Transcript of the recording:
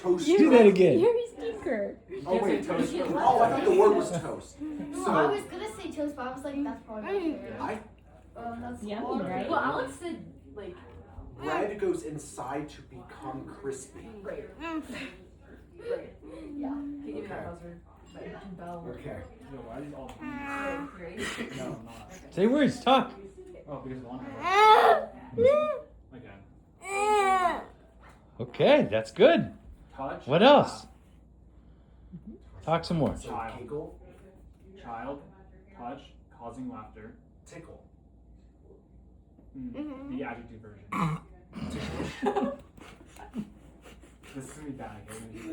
Toaster. Do that again. You're a stinker. Oh wait, toast. Oh, I thought the word was toast. No, So I was gonna say toast, but I was like, that's probably not fair. I That's Yummy, hard. right? Well, Alex said like. bread goes inside to become crispy. Right. Right. Yeah. He gave me that Okay. buzzword. But bell. Okay. Yo, why are these all? Right. No, I'm not. Say words. Talk. Oh, because one. Okay. Okay, that's good. Touch. What else? Talk some more. So Child. giggle, Child. Touch. Causing laughter. tickle. The adjective version. This is gonna be bad. Okay?